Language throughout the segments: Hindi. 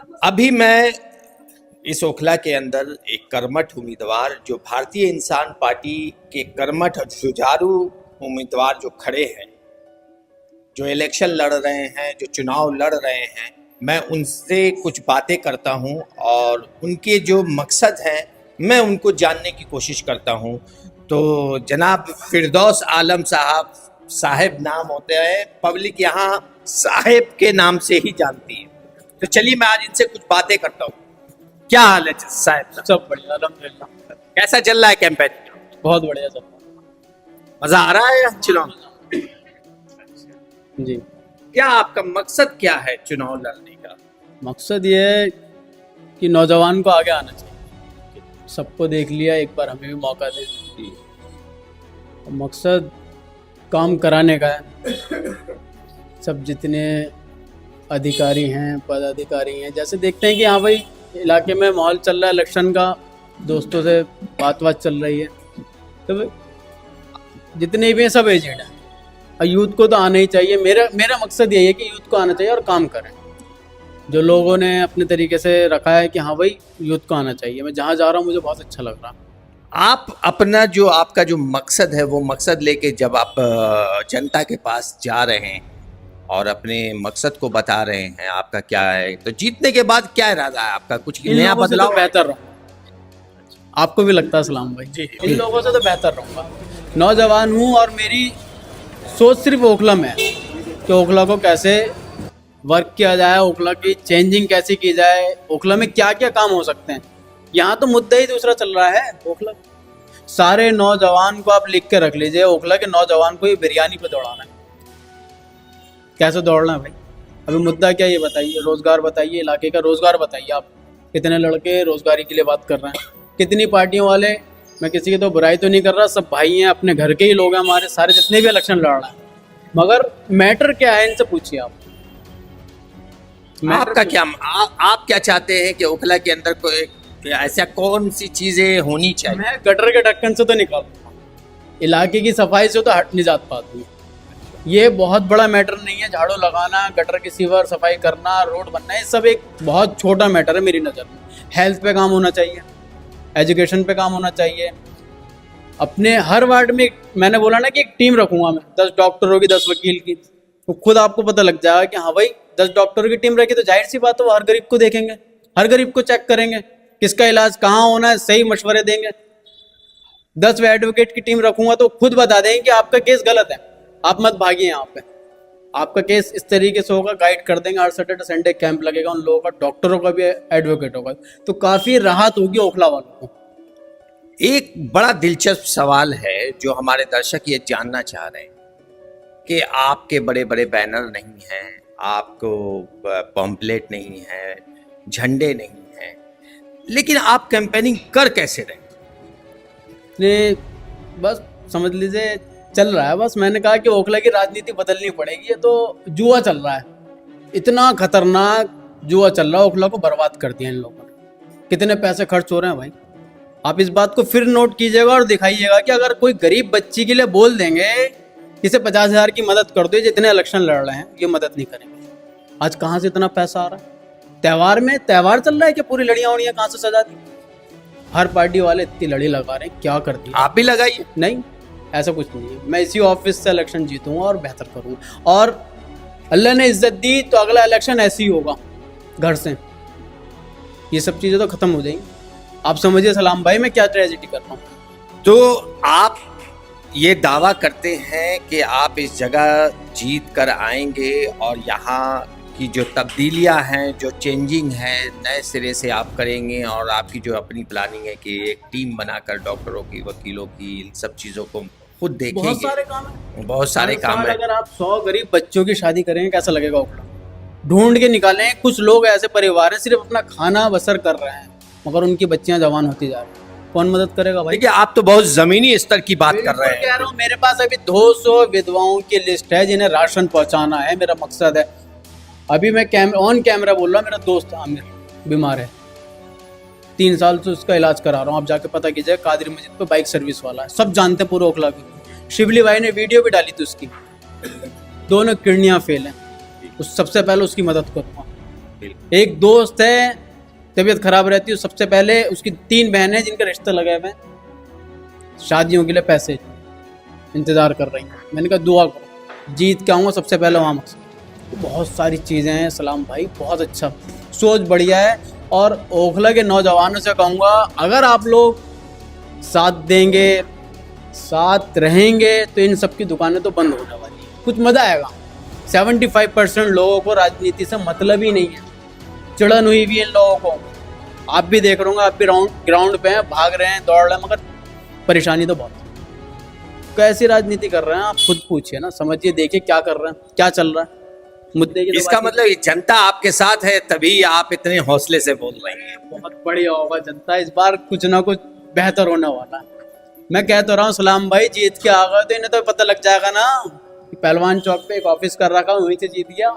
अभी मैं इस ओखला के अंदर एक कर्मठ उम्मीदवार जो भारतीय इंसान पार्टी के कर्मठ और जुझारू उम्मीदवार जो खड़े हैं, जो इलेक्शन लड़ रहे हैं, जो चुनाव लड़ रहे हैं, मैं उनसे कुछ बातें करता हूं और उनके जो मकसद हैं मैं उनको जानने की कोशिश करता हूं। तो जनाब फिरदौस आलम साहब नाम होते हैं, पब्लिक यहाँ साहेब के नाम से ही जानती है। तो चलिए मैं आज इनसे कुछ बातें करता हूँ। क्या हाल है साहब? सब बढ़िया अल्हम्दुलिल्लाह। कैसा चल रहा है कैंपेन? बहुत बढ़िया सब। मजा आ रहा है चुनाव? जी, क्या आपका मकसद क्या है चुनाव लड़ने का? मकसद ये है कि नौजवान को आगे आना चाहिए। सबको देख लिया, एक बार हमें भी मौका दे दीजिए। मकसद काम कराने का है। सब जितने अधिकारी हैं, पदाधिकारी हैं, जैसे देखते हैं कि हाँ भाई इलाके में माहौल चल रहा है इलेक्शन का, दोस्तों से बात चल रही है, तो जितने भी हैं सब एजेंट हैं और यूथ को तो आना ही चाहिए। मेरा मकसद यही है कि यूथ को आना चाहिए और काम करें। जो लोगों ने अपने तरीके से रखा है कि हाँ भाई यूथ को आना चाहिए, मैं जहाँ जा रहा हूँ मुझे बहुत अच्छा लग रहा। आप अपना जो आपका जो मकसद है वो मकसद लेके जब आप जनता के पास जा रहे हैं और अपने मकसद को बता रहे हैं आपका क्या है, तो जीतने के बाद क्या इरादा है आपका? कुछ इन नया लोगों से बदलाव? तो बेहतर रहूँगा। आपको भी लगता है सलाम भाई? जी। इन लोगों से तो बेहतर रहूँगा। नौजवान हूँ और मेरी सोच सिर्फ ओखला में है कि ओखला को कैसे वर्क किया जाए, ओखला की चेंजिंग कैसे की जाए, ओखला में क्या क्या काम हो सकते हैं। यहाँ तो मुद्दा ही दूसरा चल रहा है। ओखला सारे नौजवान को आप लिख के रख लीजिए, ओखला के नौजवान को ही बिरयानी पे दौड़ाना है। कैसे दौड़ना है भाई? अभी मुद्दा क्या ये बताइए, रोजगार बताइए, इलाके का रोजगार बताइए। आप कितने लड़के रोजगारी के लिए बात कर रहे हैं, कितनी पार्टियों वाले, मैं किसी की तो बुराई तो नहीं कर रहा, सब भाई हैं, अपने घर के ही लोग हैं हमारे सारे जितने भी इलेक्शन लड़ रहे हैं, मगर मैटर क्या है इनसे पूछिए आप। आपका क्या आप क्या चाहते हैं कि ओखला के अंदर कोई ऐसा कौन सी चीजें होनी चाहिए? मैं गटर के ढक्कन से तो निकाल, इलाके की सफाई से तो हट नहीं जात पाती हूँ। ये बहुत बड़ा मैटर नहीं है, झाड़ू लगाना, गटर की सीवर सफाई करना, रोड बनना, ये सब एक बहुत छोटा मैटर है मेरी नज़र में। हेल्थ पे काम होना चाहिए, एजुकेशन पे काम होना चाहिए। अपने हर वार्ड में मैंने बोला ना कि एक टीम रखूंगा मैं, 10 डॉक्टरों की, 10 वकील की, तो खुद आपको पता लग जाएगा कि हाँ भाई 10 डॉक्टरों की टीम रखी तो जाहिर सी बात है वो हर गरीब को देखेंगे, हर गरीब को चेक करेंगे, किसका इलाज कहाँ होना है, सही मशवरे देंगे। 10 एडवोकेट की टीम रखूंगा तो खुद बता देंगे कि आपका केस गलत है, आप मत भागिए, यहाँ पे आपका केस इस तरीके से होगा, गाइड कर देंगे। हर सैटरडे संडे कैंप लगेगा उन लोगों का, डॉक्टरों का भी, एडवोकेट होगा, तो काफी राहत होगी ओखला वालों को। एक बड़ा दिलचस्प सवाल है जो हमारे दर्शक ये जानना चाह रहे हैं कि आपके बड़े बड़े बैनर नहीं हैं, आपको पम्पलेट नहीं है, झंडे नहीं हैं, लेकिन आप कैंपेनिंग कर कैसे रहे? ने बस समझ लीजिए चल रहा है। बस मैंने कहा कि ओखला की राजनीति बदलनी पड़ेगी, ये तो जुआ चल रहा है, इतना खतरनाक जुआ चल रहा है, ओखला को बर्बाद कर दिया इन लोगों ने। कितने पैसे खर्च हो रहे हैं भाई, आप इस बात को फिर नोट कीजिएगा और दिखाइएगा कि अगर कोई गरीब बच्ची के लिए बोल देंगे इसे 50,000 की मदद कर दो, जितने इलेक्शन लड़ रहे हैं ये मदद नहीं करेंगे। आज कहाँ से इतना पैसा आ रहा है? त्योहार चल रहा है कि पूरी लड़ियाँ उड़ियाँ कहाँ से सजा दी? हर पार्टी वाले इतनी लड़ी लगा रहे हैं, क्या कर दी? आप भी लगाइए। नहीं, ऐसा कुछ नहीं है। मैं इसी ऑफिस से इलेक्शन जीतूंगा और बेहतर करूंगा, और अल्लाह ने इज्जत दी तो अगला इलेक्शन ऐसे ही होगा घर से। ये सब चीज़ें तो खत्म हो जाएंगी। आप समझिए सलाम भाई मैं क्या ट्रेजेडी कर रहा हूँ। तो आप ये दावा करते हैं कि आप इस जगह जीत कर आएंगे और यहाँ की जो तब्दीलियाँ हैं, जो चेंजिंग है, नए सिरे से आप करेंगे, और आपकी जो अपनी प्लानिंग है कि एक टीम बनाकर डॉक्टरों की, वकीलों की, इन सब चीज़ों को खुद देखेंगे। बहुत सारे काम है, बहुत सारे काम है। अगर आप 100 गरीब बच्चों की शादी करेंगे कैसा लगेगा ओखला? ढूंढ के निकालें। कुछ लोग ऐसे परिवार हैं सिर्फ अपना खाना बसर कर रहे हैं, मगर उनकी बच्चियां जवान होती जा रही हैं, कौन मदद करेगा भाई? देखिए आप तो बहुत जमीनी स्तर की बात कर रहे हैं। कह रहा हूँ, मेरे पास अभी 200 विधवाओं की लिस्ट है जिन्हें राशन पहुंचाना है, मेरा मकसद है। अभी मैं ऑन कैमरा बोल रहा हूँ, मेरा दोस्त आमिर बीमार है, 3 साल से उसका इलाज करा रहा हूँ। आप जाके पता कीजिए, कादिर मस्जिद पे बाइक सर्विस वाला है, सब जानते हैं पूरे ओखला की। शिवली भाई ने वीडियो भी डाली थी उसकी, दोनों किडनियाँ फेल हैं, उस सबसे पहले उसकी मदद करूँगा। बिल्कुल। एक दोस्त है, तबीयत खराब रहती है, सबसे पहले उसकी 3 बहनें हैं जिनके रिश्ते लगे हुए हैं, शादियों के लिए पैसे इंतजार कर रही हैं। मैंने कहा दुआ करो, जीत के आऊँगा सबसे पहले वहाँ मकसद। बहुत सारी चीज़ें हैं सलाम भाई, बहुत अच्छा, सोच बढ़िया है। और ओखला के नौजवानों से कहूँगा, अगर आप लोग साथ देंगे, साथ रहेंगे, तो इन सब की दुकानें तो बंद होने वाली हैं। कुछ मज़ा आएगा। 75% लोगों को राजनीति से मतलब ही नहीं है, चिड़न हुई भी इन लोगों को। आप भी देख रहे होंगे, आप भी ग्राउंड पे हैं, भाग रहे हैं, दौड़ रहे हैं, मगर परेशानी तो बहुत है। कैसी राजनीति कर रहे हैं आप खुद पूछिए ना, समझिए, देखिए क्या कर रहे हैं, क्या चल रहा है मुद्दे की। तो इसका मतलब ये जनता आपके साथ है, तभी आप इतने हौसले से बोल रहे हैं। बहुत बढ़िया होगा, जनता इस बार कुछ ना कुछ बेहतर होने वाला है। मैं कह तो रहा हूँ सलाम भाई, जीत के आ गए तो इन्हें तो पता लग जाएगा ना कि पहलवान चौक पे एक ऑफिस कर रखा, वहीं से जीत गया।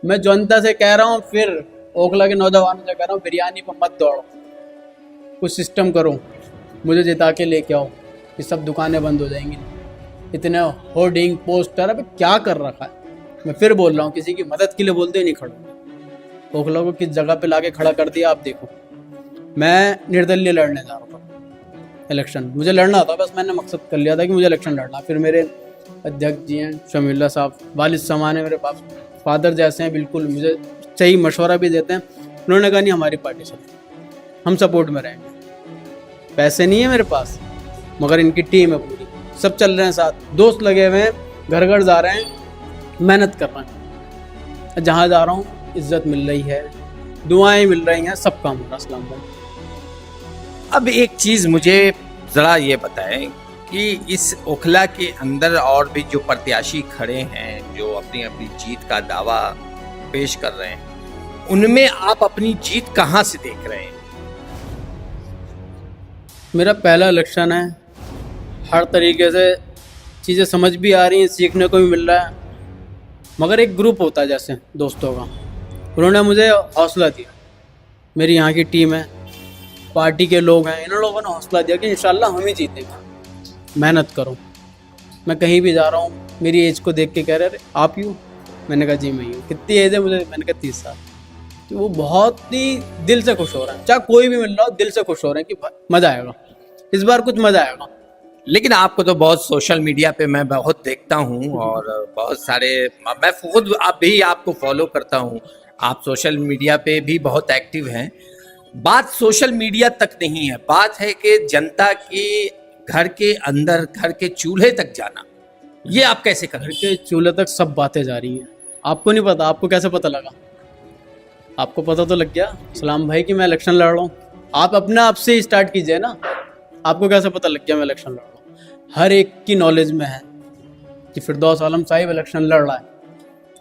मैं जनता से कह रहा हूँ, फिर ओखला के नौजवानों से कह रहा हूँ, बिरयानी पर मत दौड़ो, कुछ सिस्टम करो, मुझे जिता के लेके आओ, ये सब दुकानें बंद हो जाएंगी। इतने होर्डिंग पोस्टर, अबे क्या कर रखा है। मैं फिर बोल रहा हूँ, किसी की मदद के लिए बोलते ही नहीं खड़ो। ओखला को किस जगह पे लाके खड़ा कर दिया आप देखो। मैं निर्दलीय लड़ने जा रहा था इलेक्शन, मुझे लड़ना था, बस मैंने मकसद कर लिया था कि मुझे इलेक्शन लड़ना। फिर मेरे अध्यक्ष जी हैं शमीउल्लाह साहब, वालिद समान है मेरे पास, फादर जैसे हैं बिल्कुल, मुझे सही मशवरा भी देते हैं। उन्होंने कहा नहीं, हमारी पार्टी से हम सपोर्ट में रहेंगे। पैसे नहीं है मेरे पास, मगर इनकी टीम है पूरी, सब चल रहे हैं साथ, दोस्त लगे हुए हैं, घर घर जा रहे हैं, मेहनत कर रहे हैं। जहाँ जा रहा हूँ इज्जत मिल रही है, दुआएं मिल रही हैं, सब काम हो रहा है। अस्सलाम वालेकुम। अब एक चीज मुझे जरा ये बताएं कि इस ओखला के अंदर और भी जो प्रत्याशी खड़े हैं, जो अपनी अपनी जीत का दावा पेश कर रहे हैं, उनमें आप अपनी जीत कहां से देख रहे हैं? मेरा पहला इलेक्शन है, हर तरीके से चीज़ें समझ भी आ रही हैं, सीखने को भी मिल रहा है। मगर एक ग्रुप होता है जैसे दोस्तों का, उन्होंने मुझे हौसला दिया। मेरी यहाँ की टीम है, पार्टी के लोग हैं, इन लोगों ने हौसला दिया कि इंशाल्लाह हम ही जीतेंगे, मेहनत करो। मैं कहीं भी जा रहा हूँ, मेरी एज को देख के कह रहे, आप ही हो? मैंने कहा जी मैं ही हूँ। कितनी एज है मुझे? मैंने कहा 30 साल। तो वो बहुत ही दिल से खुश हो रहा है, चाहे कोई भी मिल रहा हो, दिल से खुश हो रहे हैं कि मज़ा आएगा, इस बार कुछ मज़ा आएगा। लेकिन आपको तो बहुत सोशल मीडिया पे मैं बहुत देखता हूँ, और बहुत सारे, मैं खुद भी आपको फॉलो करता हूँ, आप सोशल मीडिया पे भी बहुत एक्टिव हैं। बात सोशल मीडिया तक नहीं है, बात है कि जनता के घर के अंदर, घर के चूल्हे तक जाना, ये आप कैसे कर घर रहे हैं? के चूल्हे तक सब बातें जा रही हैं। आपको नहीं पता, आपको कैसे पता लगा? आपको पता तो लग गया सलाम भाई कि मैं इलेक्शन लड़ रहा हूँ। आप अपने आप से ही स्टार्ट कीजिए ना, आपको कैसे पता लग गया मैं इलेक्शन लड़ रहा हूँ? हर एक की नॉलेज में है कि फिरदौस आलम साहिब इलेक्शन लड़ रहा है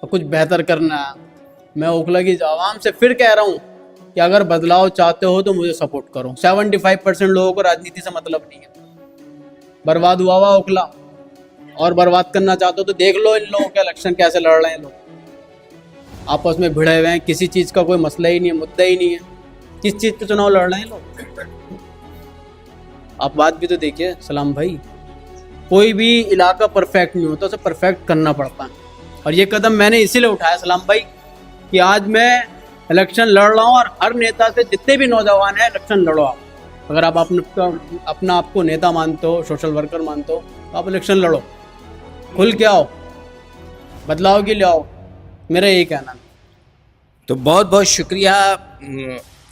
और कुछ बेहतर करना है। मैं ओखला की आवाम से फिर कह रहा हूँ कि अगर बदलाव चाहते हो तो मुझे सपोर्ट करो। 75% लोगों को राजनीति से मतलब नहीं है, बर्बाद हुआ हुआ ओखला, और बर्बाद करना चाहते हो तो देख लो इन लोगों के इलेक्शन कैसे लड़ रहे हैं लोग, आपस में भिड़े हुए हैं, किसी चीज़ का कोई मसला ही नहीं है, मुद्दा ही नहीं है, किस चीज़ पे चुनाव लड़ रहे हैं लोग। आप बात भी तो देखिए सलाम भाई, कोई भी इलाका परफेक्ट नहीं होता, उसे परफेक्ट करना पड़ता है। और ये कदम मैंने इसीलिए उठाया सलाम भाई कि आज मैं इलेक्शन लड़ रहा हूँ, और हर नेता से, जितने भी नौजवान हैं, इलेक्शन लड़ो आप। अगर आप अपना आपको नेता मानते हो, सोशल वर्कर मानते हो, तो आप इलेक्शन लड़ो, खुल के आओ, बदलाव के लिए आओ, मेरा यही कहना है। तो बहुत बहुत शुक्रिया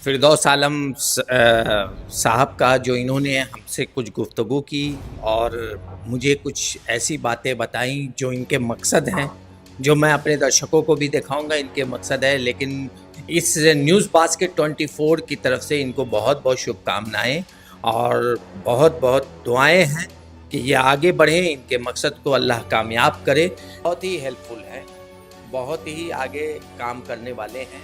फिरदौस आलम साहब का, जो इन्होंने हमसे कुछ गुफ्तगू की और मुझे कुछ ऐसी बातें बताई जो इनके मकसद हैं, जो मैं अपने दर्शकों को भी दिखाऊंगा इनके मकसद है। लेकिन इस न्यूज़ बास्केट 24 की तरफ से इनको बहुत बहुत शुभकामनाएं और बहुत बहुत दुआएं हैं कि ये आगे बढ़ें, इनके मकसद को अल्लाह कामयाब करे। बहुत ही हेल्पफुल है, बहुत ही आगे काम करने वाले हैं,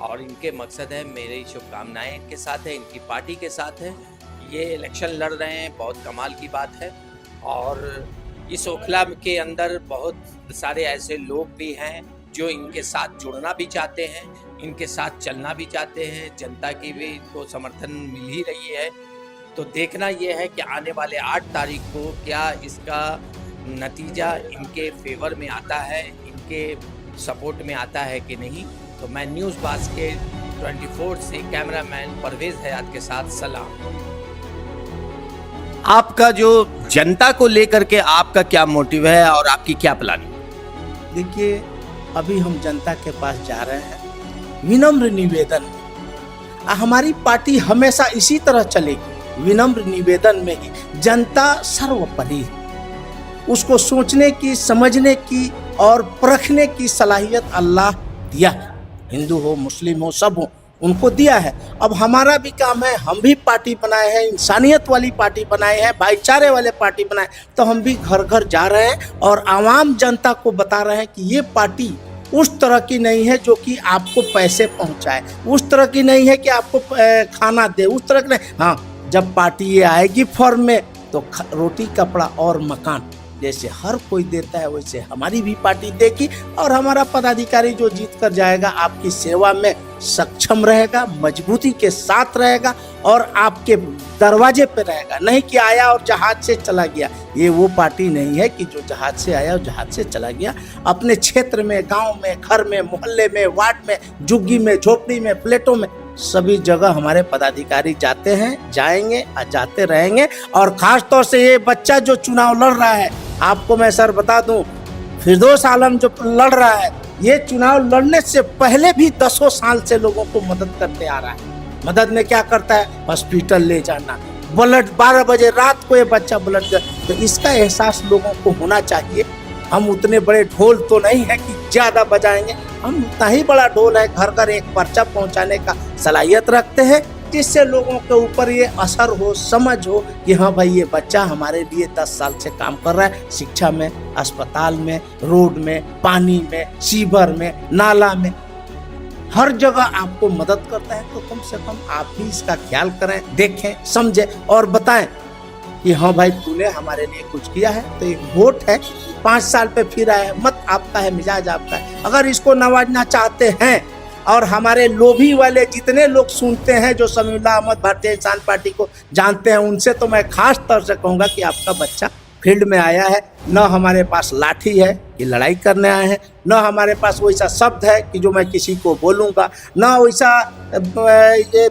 और इनके मकसद है, मेरी शुभकामनाएं इनके साथ है, इनकी पार्टी के साथ है। ये इलेक्शन लड़ रहे हैं, बहुत कमाल की बात है। और इस ओखला के अंदर बहुत सारे ऐसे लोग भी हैं जो इनके साथ जुड़ना भी चाहते हैं, इनके साथ चलना भी चाहते हैं। जनता की भी इनको समर्थन मिल ही रही है। तो देखना यह है कि आने वाले 8 तारीख को क्या इसका नतीजा इनके फेवर में आता है, इनके सपोर्ट में आता है कि नहीं। तो मैं न्यूज़ बास्केट 24 से कैमरामैन परवेज हयात के साथ सलाम। आपका जो जनता को लेकर के आपका क्या मोटिव है और आपकी क्या प्लानिंग? देखिए, अभी हम जनता के पास जा रहे हैं विनम्र निवेदन। हमारी पार्टी हमेशा इसी तरह चलेगी, विनम्र निवेदन में ही। जनता सर्वोपरि है, उसको सोचने की, समझने की और परखने की सलाहियत अल्लाह दिया है। हिंदू हो, मुस्लिम हो, सब हो, उनको दिया है। अब हमारा भी काम है, हम भी पार्टी बनाए हैं, इंसानियत वाली पार्टी बनाए हैं, भाईचारे वाले पार्टी बनाए, तो हम भी घर घर जा रहे हैं और आवाम जनता को बता रहे हैं कि ये पार्टी उस तरह की नहीं है जो कि आपको पैसे पहुंचाए, उस तरह की नहीं है कि आपको खाना दे, उस तरह की नहीं। हाँ, जब पार्टी ये आएगी फॉर्म में तो रोटी, कपड़ा और मकान जैसे हर कोई देता है वैसे हमारी भी पार्टी देगी, और हमारा पदाधिकारी जो जीत कर जाएगा आपकी सेवा में सक्षम रहेगा, मजबूती के साथ रहेगा और आपके दरवाजे पे रहेगा। नहीं कि आया और जहाज से चला गया। ये वो पार्टी नहीं है कि जो जहाज से आया और जहाज से चला गया। अपने क्षेत्र में, गांव में, घर में, मोहल्ले में, वार्ड में, झुग्गी में, झोपड़ी में, फ्लैटों में, सभी जगह हमारे पदाधिकारी जाते हैं, जाएंगे और जाते रहेंगे। और खास तौर से ये बच्चा जो चुनाव लड़ रहा है, आपको मैं सर बता दूं, फिरदौस आलम जो लड़ रहा है, ये चुनाव लड़ने से पहले भी 10 साल से लोगों को मदद करते आ रहा है। मदद में क्या करता है? हॉस्पिटल ले जाना, ब्लड 12 बजे रात को ये बच्चा ब्लड, तो इसका एहसास लोगों को होना चाहिए। हम उतने बड़े ढोल तो नहीं है कि ज्यादा बजाएंगे, हम उतना ही बड़ा ढोल है, घर घर एक पर्चा पहुंचाने का सलाहियत रखते हैं, जिससे लोगों के ऊपर ये असर हो, समझ हो कि हाँ भाई ये बच्चा हमारे लिए 10 साल से काम कर रहा है। शिक्षा में, अस्पताल में, रोड में, पानी में, सीवर में, नाला में, हर जगह आपको मदद करता है। तो कम से कम आप भी इसका ख्याल करें, देखें, समझें और बताएं कि हाँ भाई तूने हमारे लिए कुछ किया है। तो एक वोट है, 5 साल पे फिर आया, मत आपका है, मिजाज आपका है। अगर इसको नवाजना चाहते हैं, और हमारे लोभी वाले जितने लोग सुनते हैं जो समीउल्लाह अहमद भारतीय इंसान पार्टी को जानते हैं, उनसे तो मैं खास तौर से कहूँगा कि आपका बच्चा फील्ड में आया है। न हमारे पास लाठी है कि लड़ाई करने आए हैं, न हमारे पास वैसा शब्द है कि जो मैं किसी को बोलूँगा, न वैसा ये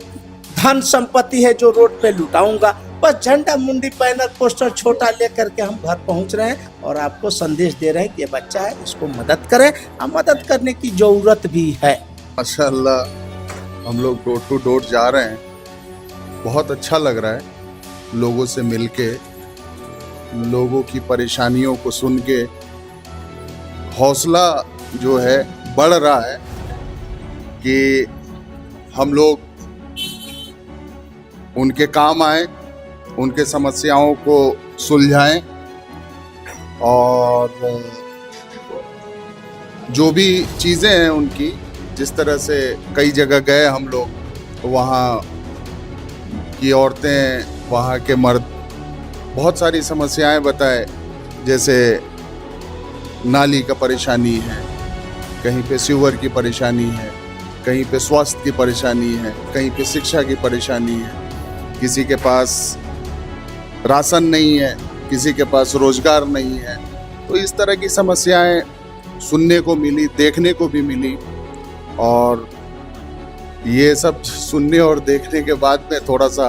धन संपत्ति है जो रोड पे लुटाऊंगा। बस झंडा, मुंडी, बैनर, पोस्टर छोटा लेकर के हम घर पहुंच रहे हैं और आपको संदेश दे रहे हैं कि ये बच्चा है, इसको मदद करें। अब मदद करने की जरूरत भी है। माशाअल्लाह, हम लोग डोर टू डोर जा रहे हैं। बहुत अच्छा लग रहा है लोगों से मिलके, लोगों की परेशानियों को सुन के हौसला जो है बढ़ रहा है कि हम लोग उनके काम आए, उनके समस्याओं को सुलझाएं और जो भी चीज़ें हैं उनकी, जिस तरह से कई जगह गए हम लोग, वहाँ की औरतें, वहाँ के मर्द बहुत सारी समस्याएं बताए। जैसे नाली का परेशानी है, कहीं पे सीवर की परेशानी है, कहीं पे स्वास्थ्य की परेशानी है, कहीं पे शिक्षा की परेशानी है, किसी के पास राशन नहीं है, किसी के पास रोजगार नहीं है। तो इस तरह की समस्याएं सुनने को मिली, देखने को भी मिली। और ये सब सुनने और देखने के बाद में थोड़ा सा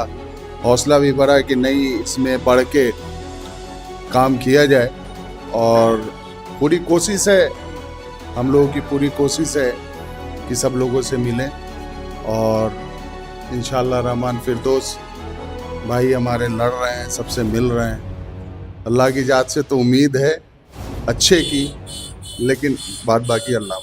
हौसला भी बढ़ा कि नहीं, इसमें बढ़ के काम किया जाए। और पूरी कोशिश है, हम लोगों की पूरी कोशिश है कि सब लोगों से मिलें और इंशाअल्लाह रहमान फिरदौस भाई हमारे लड़ रहे हैं, सबसे मिल रहे हैं। अल्लाह की जात से तो उम्मीद है अच्छे की, लेकिन बात बाकी अल्लाह